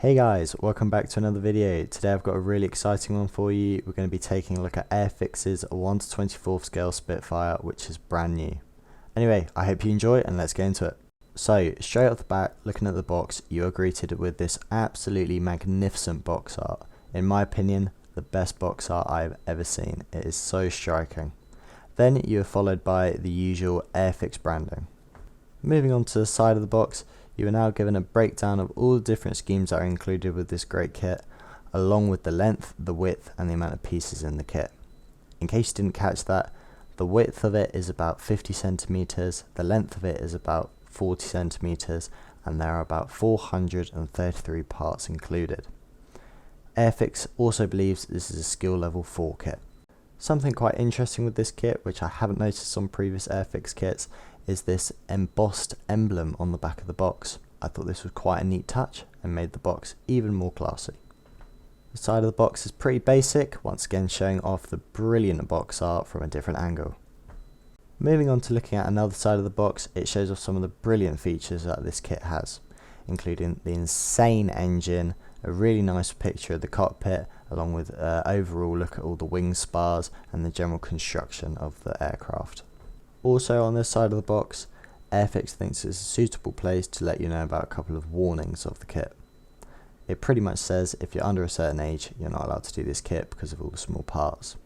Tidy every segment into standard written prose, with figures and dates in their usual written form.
Hey guys, welcome back to another video. Today I've got a really exciting one for you. We're going to be taking a look at Airfix's 1/24 scale Spitfire, which is brand new. Anyway, I hope you enjoy and let's get into it. So, straight off the bat, looking at the box, you are greeted with this absolutely magnificent box art. In my opinion, the best box art I've ever seen. It is so striking. Then you are followed by the usual Airfix branding. Moving on to the side of the box, you are now given a breakdown of all the different schemes that are included with this great kit, along with the length, the width and the amount of pieces in the kit. In case you didn't catch that, the width of it is about 50 centimeters, the length of it is about 40 centimeters, and there are about 433 parts included. Airfix also believes this is a skill level 4 kit. Something quite interesting with this kit, which I haven't noticed on previous Airfix kits, is this embossed emblem on the back of the box. I thought this was quite a neat touch and made the box even more classy. The side of the box is pretty basic, once again showing off the brilliant box art from a different angle. Moving on to looking at another side of the box, it shows off some of the brilliant features that this kit has, including the insane engine, a really nice picture of the cockpit, along with an overall look at all the wing spars and the general construction of the aircraft. Also on this side of the box, Airfix thinks it's a suitable place to let you know about a couple of warnings of the kit. It pretty much says if you're under a certain age, you're not allowed to do this kit because of all the small parts.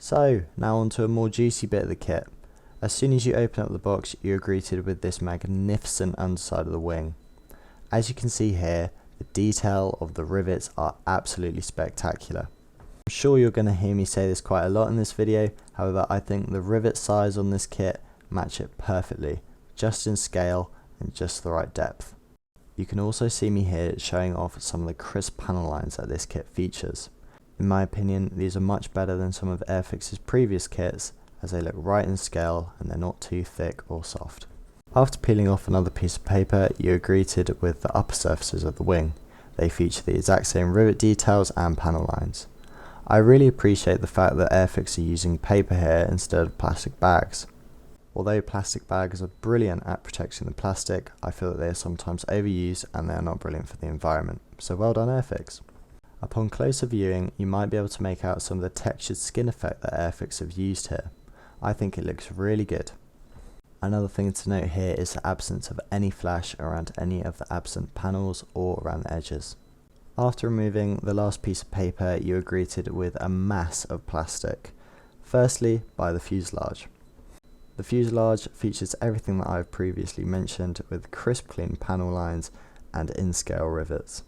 So, now on to a more juicy bit of the kit. As soon as you open up the box, you're greeted with this magnificent underside of the wing. As you can see here, the detail of the rivets are absolutely spectacular. I'm sure you're going to hear me say this quite a lot in this video, however I think the rivet size on this kit match it perfectly, just in scale and just the right depth. You can also see me here showing off some of the crisp panel lines that this kit features. In my opinion, these are much better than some of Airfix's previous kits, as they look right in scale and they're not too thick or soft. After peeling off another piece of paper, you are greeted with the upper surfaces of the wing. They feature the exact same rivet details and panel lines. I really appreciate the fact that Airfix are using paper here instead of plastic bags. Although plastic bags are brilliant at protecting the plastic, I feel that they are sometimes overused and they are not brilliant for the environment. So well done Airfix. Upon closer viewing, you might be able to make out some of the textured skin effect that Airfix have used here. I think it looks really good. Another thing to note here is the absence of any flash around any of the absent panels or around the edges. After removing the last piece of paper, you are greeted with a mass of plastic. Firstly, by the fuselage. The fuselage features everything that I've previously mentioned, with crisp clean panel lines and in-scale rivets.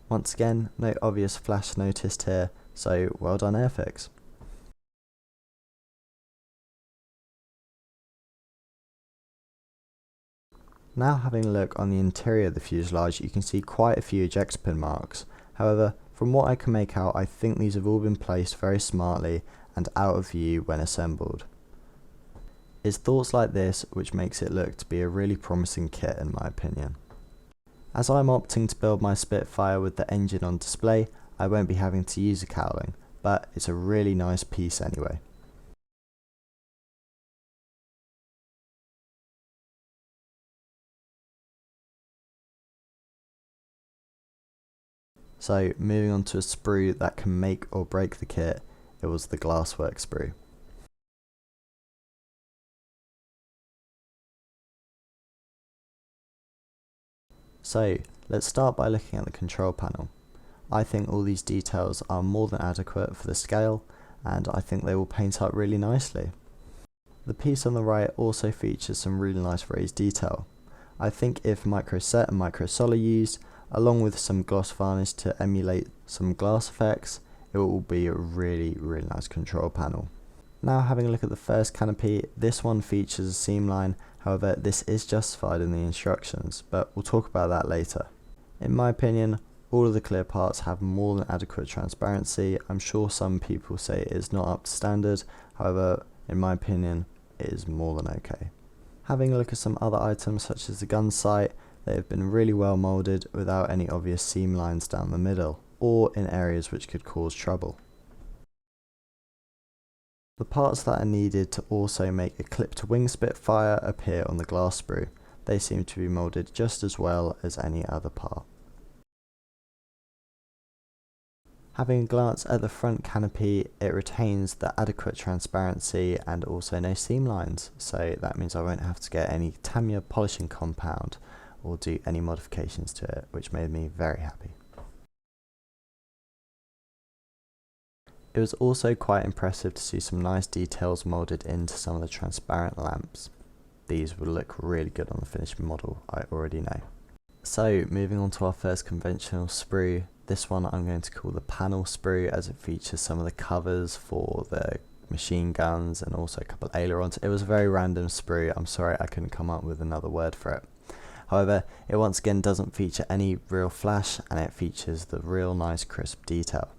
Once again, no obvious flash noticed here, so well done Airfix. Now having a look on the interior of the fuselage, you can see quite a few ejector pin marks. However, from what I can make out, I think these have all been placed very smartly and out of view when assembled. It's thoughts like this which makes it look to be a really promising kit in my opinion. As I'm opting to build my Spitfire with the engine on display, I won't be having to use a cowling, but it's a really nice piece anyway. So moving on to a sprue that can make or break the kit, it was the glasswork sprue. So let's start by looking at the control panel. I think all these details are more than adequate for the scale, and I think they will paint up really nicely. The piece on the right also features some really nice raised detail. I think if micro set and micro sol are used, along with some gloss varnish to emulate some glass effects, it will be a really nice control panel. Now having a look at the first canopy, this one features a seam line, however this is justified in the instructions, but we'll talk about that later. In my opinion, all of the clear parts have more than adequate transparency. I'm sure some people say it is not up to standard, however in my opinion it is more than okay. Having a look at some other items such as the gun sight, they have been really well moulded without any obvious seam lines down the middle, or in areas which could cause trouble. The parts that are needed to also make a clipped wing Spitfire appear on the glass sprue. They seem to be moulded just as well as any other part. Having a glance at the front canopy, it retains the adequate transparency and also no seam lines, so that means I won't have to get any Tamiya polishing compound or do any modifications to it, which made me very happy. It was also quite impressive to see some nice details moulded into some of the transparent lamps. These will look really good on the finished model, I already know. So moving on to our first conventional sprue. This one I'm going to call the panel sprue, as it features some of the covers for the machine guns and also a couple of ailerons. It was a very random sprue, I'm sorry I couldn't come up with another word for it. However, it once again doesn't feature any real flash, and it features the real nice crisp detail.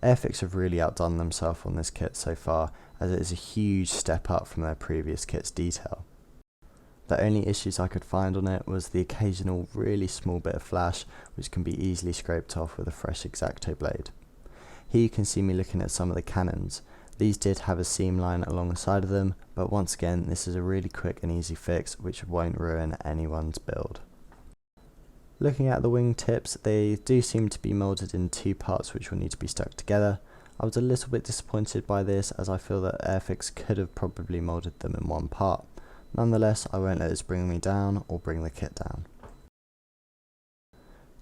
Airfix have really outdone themselves on this kit so far, as it is a huge step up from their previous kit's detail. The only issues I could find on it was the occasional really small bit of flash, which can be easily scraped off with a fresh X-Acto blade. Here you can see me looking at some of the cannons. These did have a seam line along the side of them, but once again this is a really quick and easy fix which won't ruin anyone's build. Looking at the wing tips, they do seem to be moulded in two parts which will need to be stuck together. I was a little bit disappointed by this, as I feel that Airfix could have probably moulded them in one part. Nonetheless, I won't let this bring me down or bring the kit down.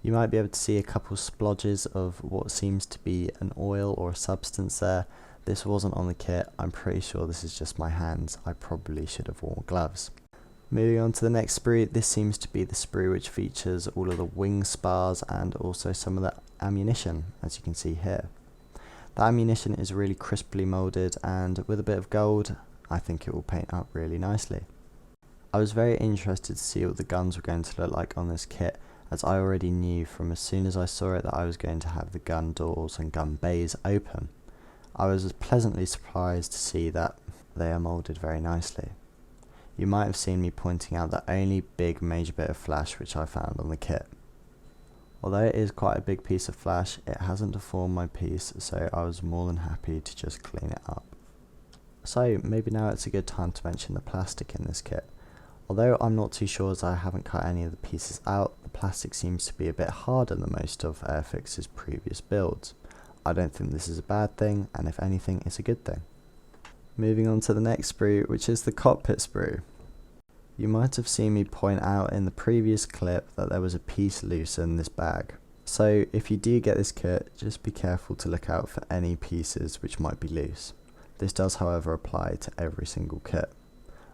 You might be able to see a couple splodges of what seems to be an oil or a substance there. This wasn't on the kit, I'm pretty sure this is just my hands. I probably should have worn gloves. Moving on to the next sprue, this seems to be the sprue which features all of the wing spars and also some of the ammunition, as you can see here. The ammunition is really crisply moulded, and with a bit of gold, I think it will paint up really nicely. I was very interested to see what the guns were going to look like on this kit, as I already knew from as soon as I saw it that I was going to have the gun doors and gun bays open. I was pleasantly surprised to see that they are moulded very nicely. You might have seen me pointing out the only big major bit of flash which I found on the kit. Although it is quite a big piece of flash, it hasn't deformed my piece, so I was more than happy to just clean it up. So maybe now it's a good time to mention the plastic in this kit. Although I'm not too sure, as I haven't cut any of the pieces out, the plastic seems to be a bit harder than most of Airfix's previous builds. I don't think this is a bad thing, and if anything, it's a good thing. Moving on to the next sprue, which is the Cockpit sprue. You might have seen me point out in the previous clip that there was a piece loose in this bag. So if you do get this kit, just be careful to look out for any pieces which might be loose. This does however apply to every single kit.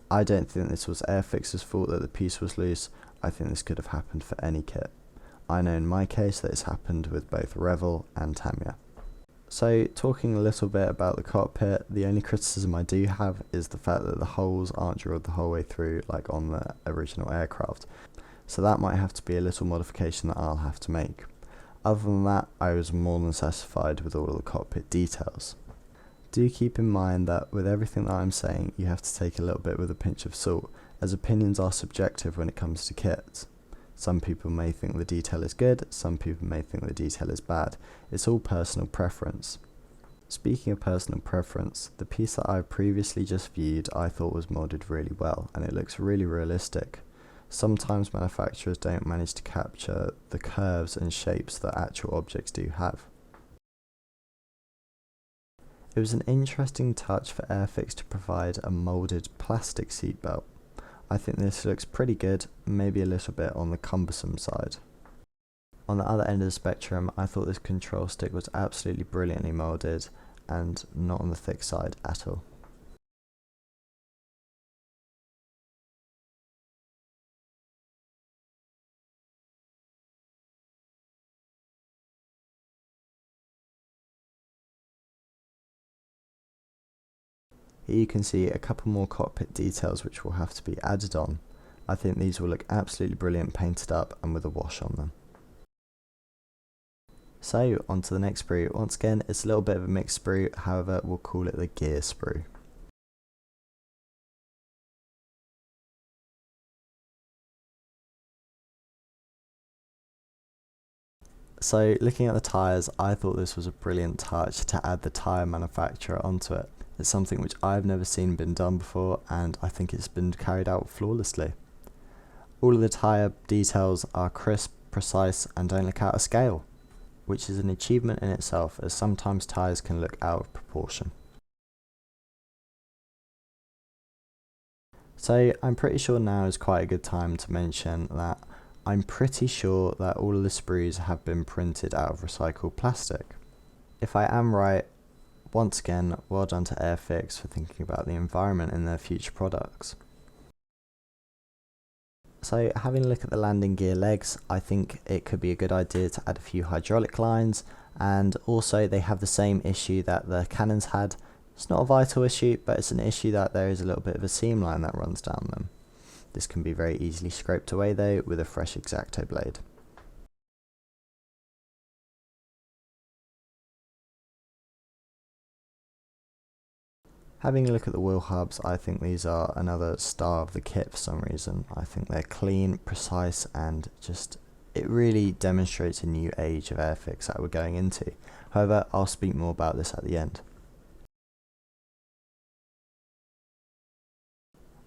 I don't think this was Airfix's fault that the piece was loose. I think this could have happened for any kit. I know in my case that it's happened with both Revel and Tamiya. So talking a little bit about the cockpit, the only criticism I do have is the fact that the holes aren't drilled the whole way through like on the original aircraft. So that might have to be a little modification that I'll have to make. Other than that, I was more than satisfied with all of the cockpit details. Do keep in mind that with everything that I'm saying, you have to take a little bit with a pinch of salt, as opinions are subjective when it comes to kits. Some people may think the detail is good, some people may think the detail is bad. It's all personal preference. Speaking of personal preference, the piece that I previously just viewed I thought was moulded really well, and it looks really realistic. Sometimes manufacturers don't manage to capture the curves and shapes that actual objects do have. It was an interesting touch for Airfix to provide a moulded plastic seatbelt. I think this looks pretty good, maybe a little bit on the cumbersome side. On the other end of the spectrum, I thought this control stick was absolutely brilliantly moulded and not on the thick side at all. Here you can see a couple more cockpit details which will have to be added on. I think these will look absolutely brilliant painted up and with a wash on them. So on to the next sprue. Once again, it's a little bit of a mixed sprue, however we'll call it the gear sprue. So looking at the tyres, I thought this was a brilliant touch to add the tyre manufacturer onto it. It's something which I've never seen been done before, and I think it's been carried out flawlessly. All of the tyre details are crisp, precise, and don't look out of scale. which is an achievement in itself as sometimes tyres can look out of proportion. So I'm pretty sure now is quite a good time to mention that I'm pretty sure that all of the sprues have been printed out of recycled plastic. If I am right, once again, well done to Airfix for thinking about the environment in their future products. So having a look at the landing gear legs, I think it could be a good idea to add a few hydraulic lines, and also they have the same issue that the cannons had. It's not a vital issue, but it's an issue that there is a little bit of a seam line that runs down them. This can be very easily scraped away though with a fresh X-Acto blade. Having a look at the wheel hubs, I think these are another star of the kit for some reason. I think they're clean, precise, and just, it really demonstrates a new age of Airfix that we're going into. However, I'll speak more about this at the end.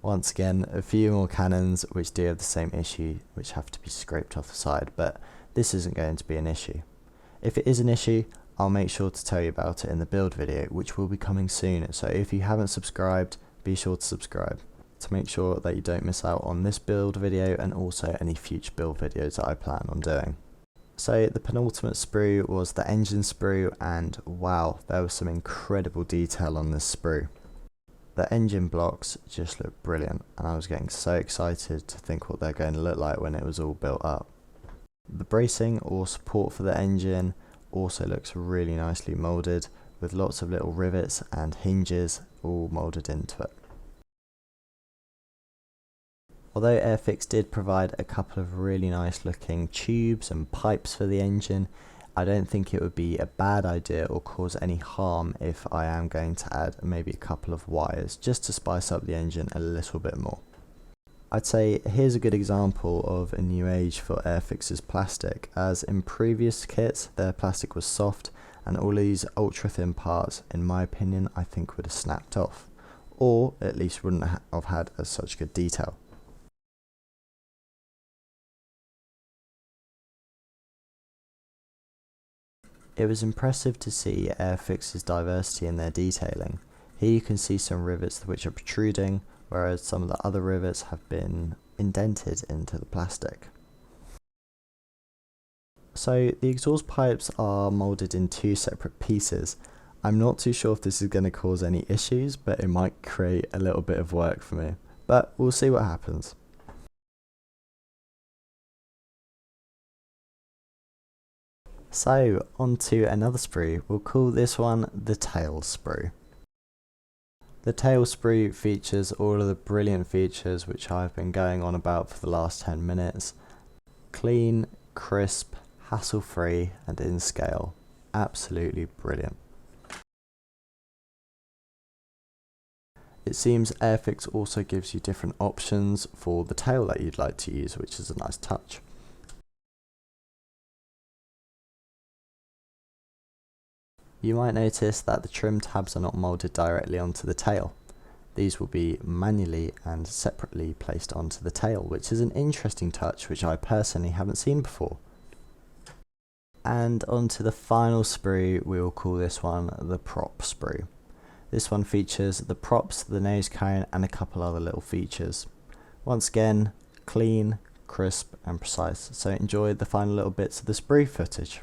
Once again, a few more cannons which do have the same issue, which have to be scraped off the side, but this isn't going to be an issue. If it is an issue, I'll make sure to tell you about it in the build video, which will be coming soon. So if you haven't subscribed, be sure to subscribe to make sure that you don't miss out on this build video and also any future build videos that I plan on doing. So the penultimate sprue was the engine sprue, and wow, there was some incredible detail on this sprue. The engine blocks just look brilliant, and I was getting so excited to think what they're going to look like when it was all built up. The bracing or support for the engine also looks really nicely moulded, with lots of little rivets and hinges all moulded into it. Although Airfix did provide a couple of really nice looking tubes and pipes for the engine, I don't think it would be a bad idea or cause any harm if I am going to add maybe a couple of wires just to spice up the engine a little bit more. I'd say here's a good example of a new age for Airfix's plastic, as in previous kits their plastic was soft and all these ultra thin parts, in my opinion, I think would have snapped off, or at least wouldn't have had such good detail. It was impressive to see Airfix's diversity in their detailing. Here you can see some rivets which are protruding, whereas some of the other rivets have been indented into the plastic. So the exhaust pipes are moulded in two separate pieces. I'm not too sure if this is going to cause any issues, but it might create a little bit of work for me. But we'll see what happens. So, on to another sprue. We'll call this one the tail sprue. The tail sprue features all of the brilliant features which I've been going on about for the last 10 minutes. Clean, crisp, hassle-free, and in scale. Absolutely brilliant. It seems Airfix also gives you different options for the tail that you'd like to use, which is a nice touch. You might notice that the trim tabs are not moulded directly onto the tail. These will be manually and separately placed onto the tail, which is an interesting touch which I personally haven't seen before. And onto the final sprue, we will call this one the prop sprue. This one features the props, the nose cone, and a couple other little features. Once again, clean, crisp and precise, so enjoy the final little bits of the sprue footage.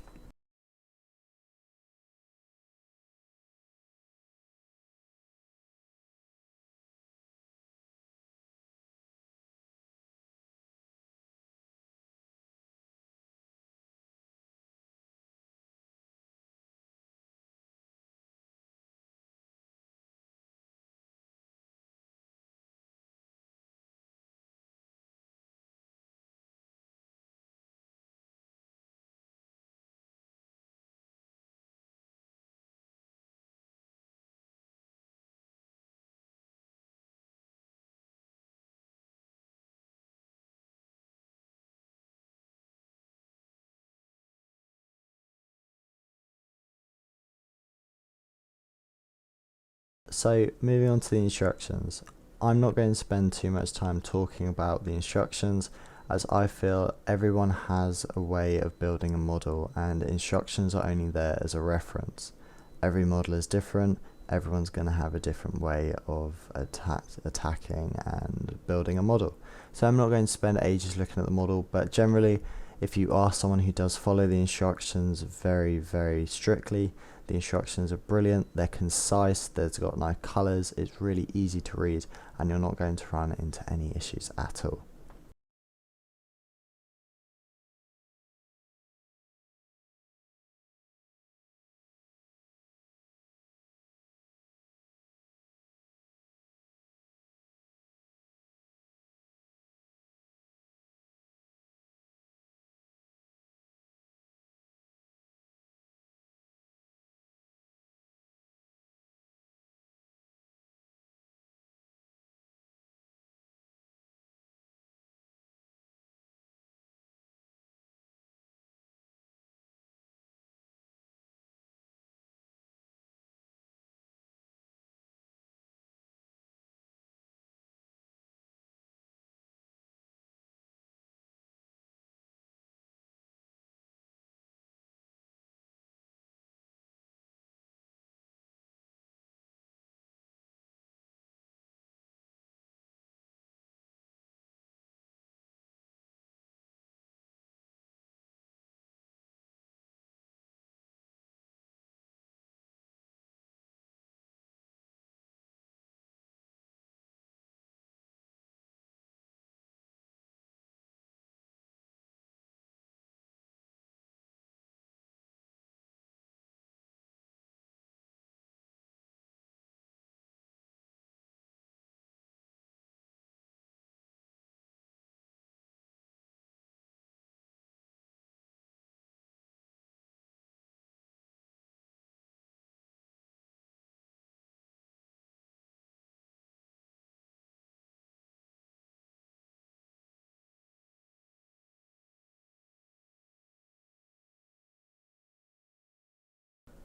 So moving on to the instructions. I'm not going to spend too much time talking about the instructions, as I feel everyone has a way of building a model and instructions are only there as a reference. Every model is different, everyone's going to have a different way of attacking and building a model. So I'm not going to spend ages looking at the model, but generally if you are someone who does follow the instructions very strictly, the instructions are brilliant, they're concise, they've got nice colours, it's really easy to read, and you're not going to run into any issues at all.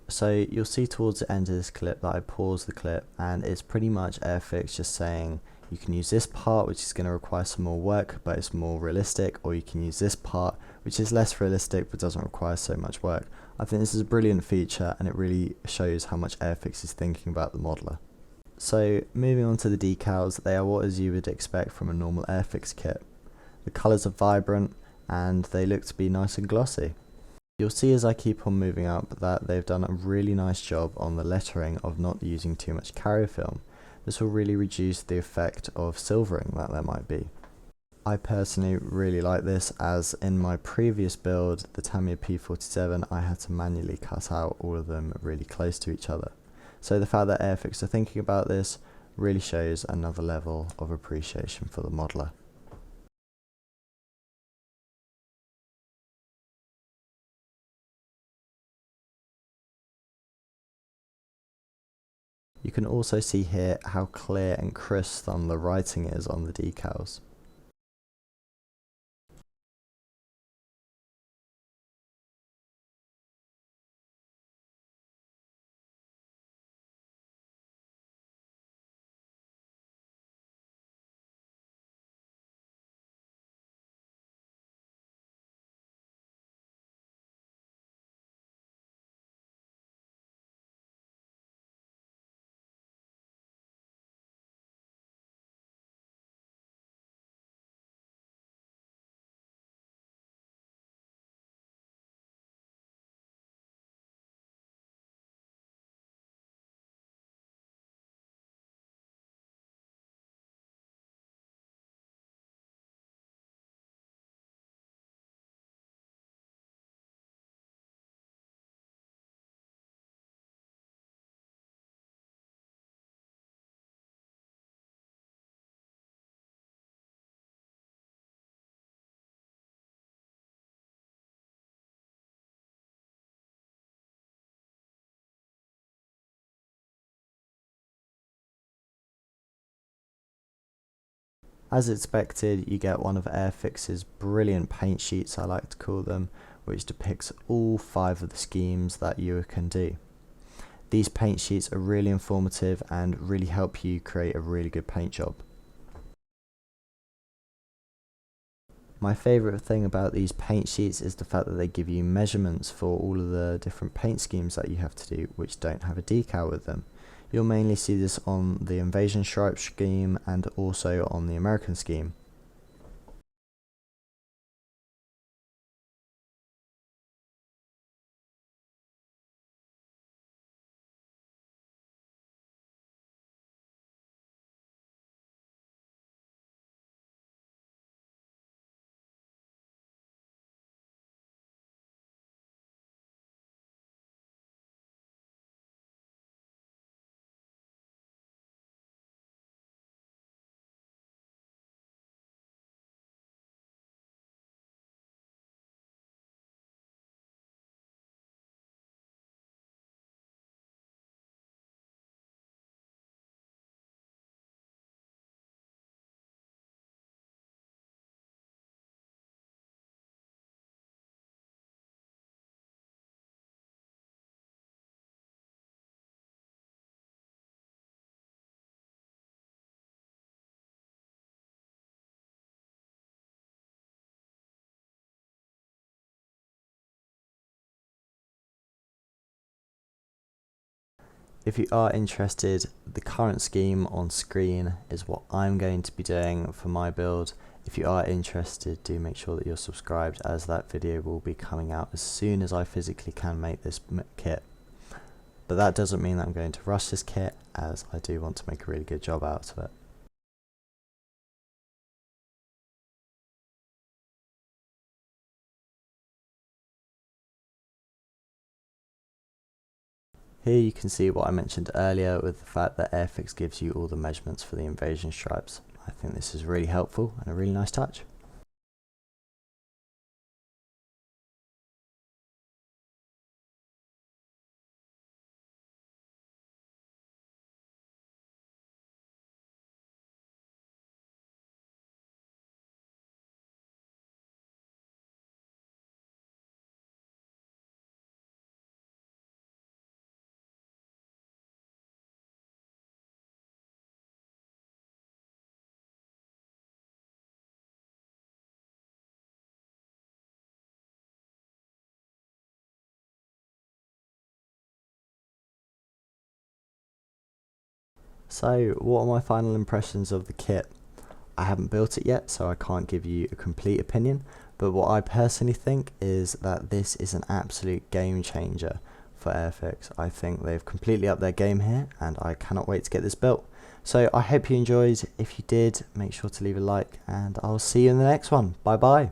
So you'll see towards the end of this clip that I pause the clip, and it's pretty much Airfix just saying you can use this part which is going to require some more work but it's more realistic, or you can use this part which is less realistic but doesn't require so much work. I think this is a brilliant feature and it really shows how much Airfix is thinking about the modeler. So moving on to the decals, they are what as you would expect from a normal Airfix kit. The colours are vibrant and they look to be nice and glossy. You'll see as I keep on moving up that they've done a really nice job on the lettering of not using too much carrier film. This will really reduce the effect of silvering that there might be. I personally really like this, as in my previous build, the Tamiya P47, I had to manually cut out all of them really close to each other. So the fact that Airfix are thinking about this really shows another level of appreciation for the modeler. You can also see here how clear and crisp on the writing is on the decals. As expected, you get one of Airfix's brilliant paint sheets, I like to call them, which depicts all 5 of the schemes that you can do. These paint sheets are really informative and really help you create a really good paint job. My favourite thing about these paint sheets is the fact that they give you measurements for all of the different paint schemes that you have to do, which don't have a decal with them. You'll mainly see this on the Invasion Stripe scheme and also on the American scheme. If you are interested, the current scheme on screen is what I'm going to be doing for my build. If you are interested, do make sure that you're subscribed, as that video will be coming out as soon as I physically can make this kit. But that doesn't mean that I'm going to rush this kit, as I do want to make a really good job out of it. Here you can see what I mentioned earlier with the fact that Airfix gives you all the measurements for the invasion stripes. I think this is really helpful and a really nice touch. So what are my final impressions of the kit? I haven't built it yet, so I can't give you a complete opinion, but what I personally think is that this is an absolute game changer for Airfix. I think they've completely upped their game here, and I cannot wait to get this built. So I hope you enjoyed. If you did, make sure to leave a like, and I'll see you in the next one. Bye bye.